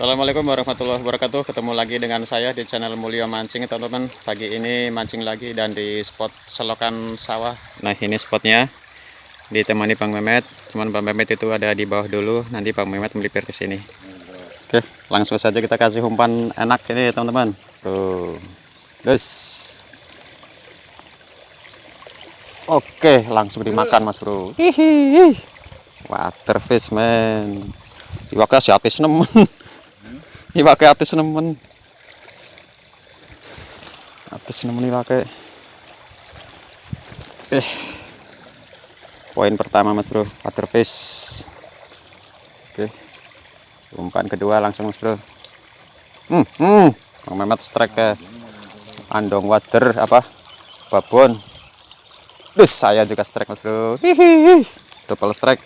Assalamualaikum warahmatullahi wabarakatuh. Ketemu lagi dengan saya di channel Mulyo Mancing, teman-teman. Pagi ini mancing lagi dan di spot selokan sawah. Nah, ini spotnya ditemani Bang Mehmet. Cuman Bang Mehmet itu ada di bawah dulu. Nanti Bang Mehmet melipir ke sini. Oke, langsung saja kita kasih umpan enak ini, teman-teman. Tuh, guys. Oke, langsung dimakan, Mas Bro. Hihihi. Waterfish, man. Iwaknya si atis nemen. Iwake atis nemen. Atis nemen iwake. Poin pertama, Mas Bro, waterfish. Oke. Umpan kedua langsung, Mas Bro. Bang Mehmet strike ke andong water apa? Babon. Dus, saya juga strike, Mas Bro. Hihihi. Double strike.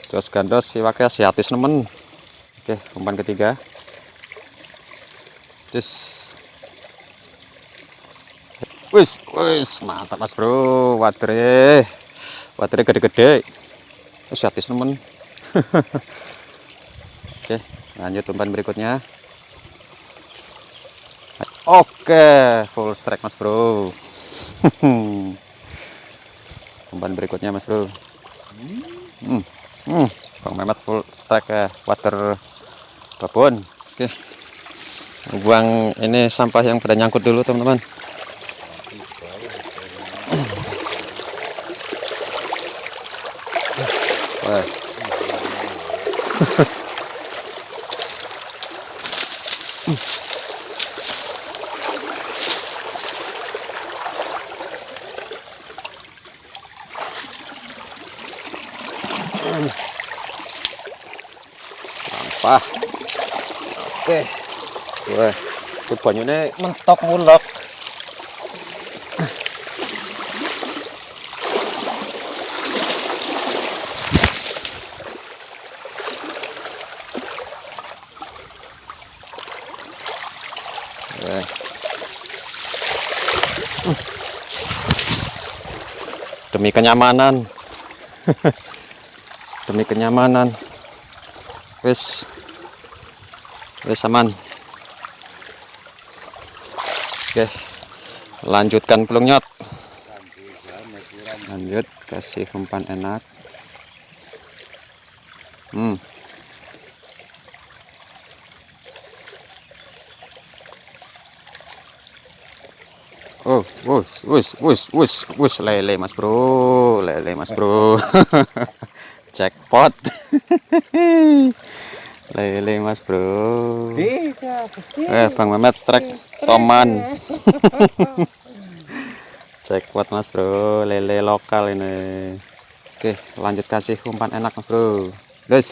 Jos gandos iwake si atis nemen. Oke, umpan ketiga. Cus. Wis, mantap, Mas Bro. Waternya gede-gede. Si atis nemen. Oke, lanjut umpan berikutnya. Oke, full strike, Mas Bro. Umpan berikutnya, Mas Bro. Bang Mehmet full strike ya, water babon. Oke, buang ini sampah yang pada nyangkut dulu, teman-teman. Sampah. Oke. Wah, itu banyune mentok mulek. Demi kenyamanan. Demi kenyamanan. Wes aman. Oke, lanjutkan pelungnyot. Lanjut kasih umpan enak. Oh, lele, Mas Bro. Jackpot. Lele, Mas Bro. Bang Mehmet strike toman. Jackpot, Mas Bro. Lele lokal ini. Oke, lanjut kasih umpan enak, Mas Bro. Guys.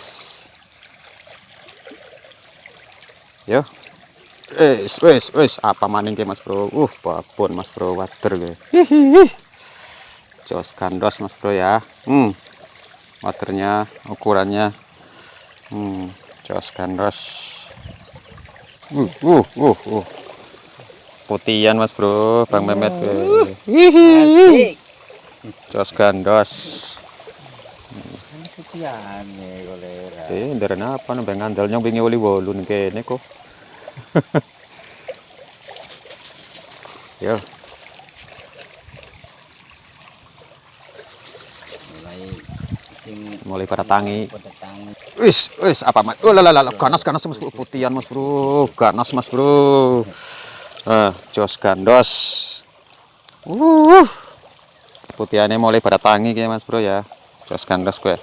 Yo. Apa maning ke, Mas Bro? Babon, Mas Bro, water ge. Jos gandos, Mas Bro ya. Waternya ukurannya jos gandos. Putihan, Mas Bro, Bang Mehmet ge. Jos gandos. Putihan ya kolera. Nderena apa nang ngandel nyong wingi oli wolun kene kok. Yo. Mulai pada tangi. Wis, apa Mas? Ganas Mas Bro, putihan, Mas Bro. Ganas, Mas Bro. Jos gandos. Putihannya mulai pada tangi kayak, Mas Bro ya. Jos gandos gue.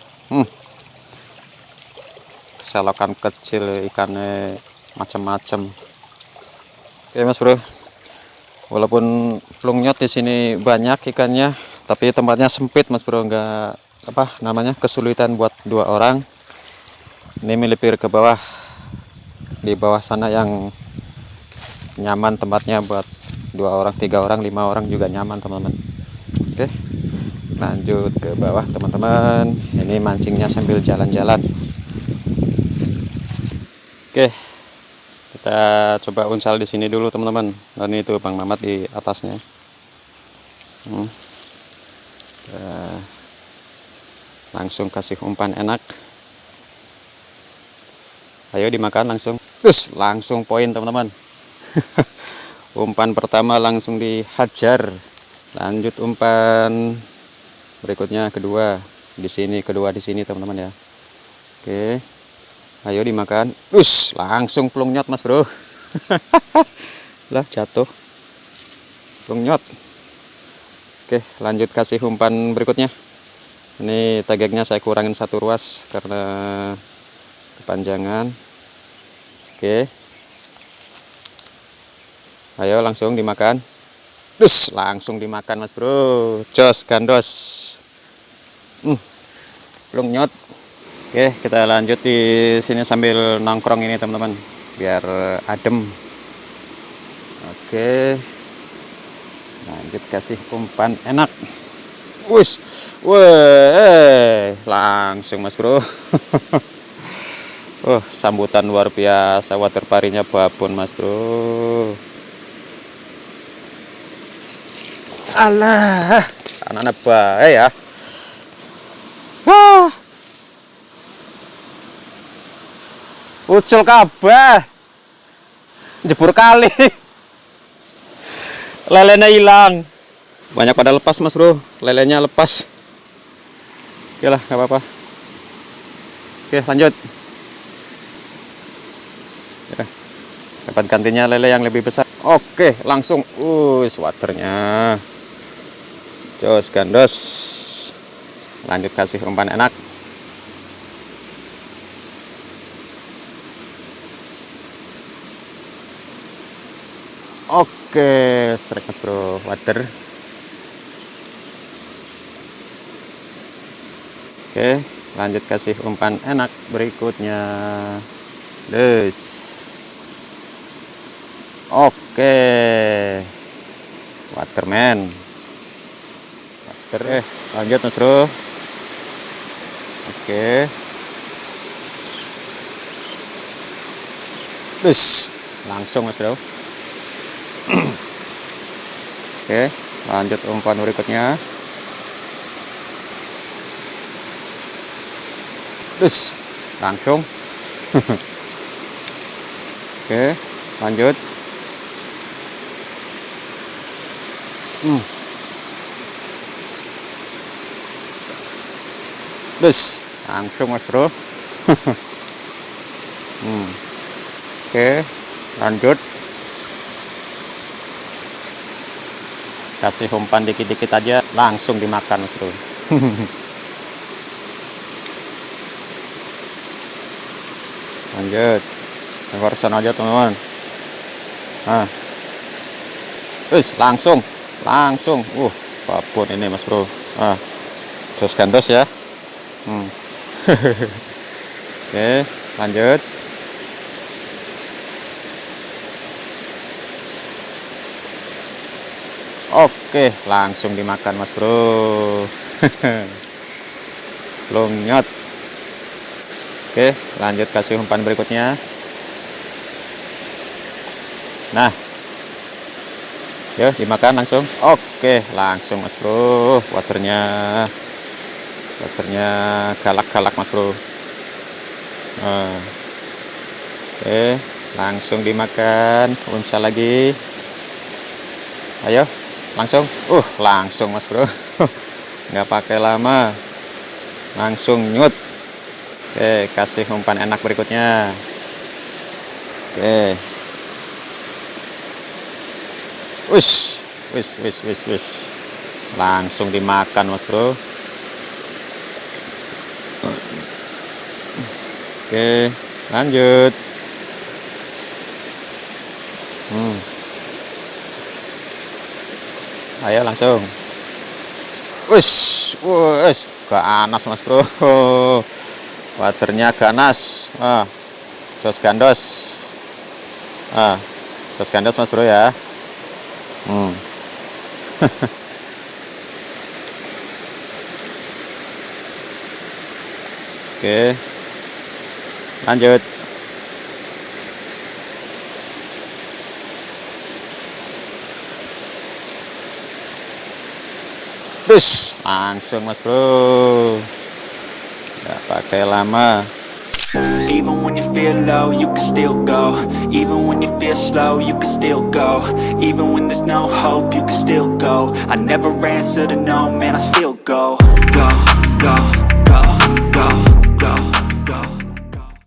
Selokan kecil, ikannya macam-macam. Oke, Mas Bro. Walaupun pelungnyot di sini banyak ikannya, tapi tempatnya sempit, Mas Bro, enggak kesulitan buat 2 orang. Ini melipir ke bawah, di bawah sana yang nyaman tempatnya buat 2 orang, 3 orang, 5 orang juga nyaman, teman-teman. Oke, lanjut ke bawah, teman-teman. Ini mancingnya sambil jalan-jalan. Oke, kita coba unsal di sini dulu, teman-teman. Dan itu Bang Mamat di atasnya. Langsung kasih umpan enak. Ayo dimakan langsung. Terus langsung poin teman-teman. Umpan pertama langsung dihajar. Lanjut umpan berikutnya kedua di sini teman-teman ya. Oke. Ayo dimakan. Terus langsung plungnyot Mas Bro. Lah jatuh. Plungnyot. Oke, lanjut kasih umpan berikutnya. Ini tagegnya saya kurangin 1 ruas karena kepanjangan. Oke. Ayo langsung dimakan. Terus langsung dimakan Mas Bro. Jos gandos. Plungnyot. Oke, kita lanjut di sini sambil nongkrong ini teman-teman, biar adem. Oke. Lanjut kasih umpan enak. Wush. Weh, langsung Mas Bro. Oh, sambutan luar biasa, water parinya babon Mas Bro. Alah, anak-anak bae ya. Wah. Ucul kabeh. Jebur kali. Lelenya hilang. Banyak pada lepas Mas Bro, lelenya lepas. Oke lah, nggak apa-apa. Oke, lanjut. Ya, dapat gantinya lele yang lebih besar. Oke, langsung. Waternya. Jos gandos. Lanjut kasih umpan enak. Oke, strike Mas Bro, water. Oke, lanjut kasih umpan enak berikutnya. Des. Oke. Waterman. Water. Lanjut Mas Bro. Oke. Des. Langsung Mas Bro. Oke, lanjut umpan berikutnya. Terus langsung. Oke, lanjut. Terus langsung Mas Bro. Oke, lanjut. Kasih umpan dikit-dikit aja, langsung dimakan Mas Bro. Lanjut. Barusan aja teman-teman. Nah. Terus langsung. Babon ini Mas Bro. Jos gandos ya. Oke, lanjut. Oke, langsung dimakan Mas Bro. Plungnyot. Oke, lanjut kasih umpan berikutnya. Nah, yuk dimakan langsung. Oke, langsung Mas Bro. Waternya galak-galak Mas Bro. Oke, langsung dimakan. Unsal lagi. Ayo. Langsung, langsung Mas Bro. Nggak pakai lama, langsung nyut. Oke, kasih umpan enak berikutnya. Oke. Wis. Langsung dimakan Mas Bro. Oke, lanjut. Ayo langsung. Wis, ganas Mas Bro. Waternya ganas. Jos gandos. Jos gandos Mas Bro ya. Oke. Lanjut. Terus langsung Mas Bro, nggak pakai lama. Even when you feel low, you can still go. Even when you feel slow, you can still go. Even when there's no hope, you can still go. I never answer to no, man, I still go. Go, go.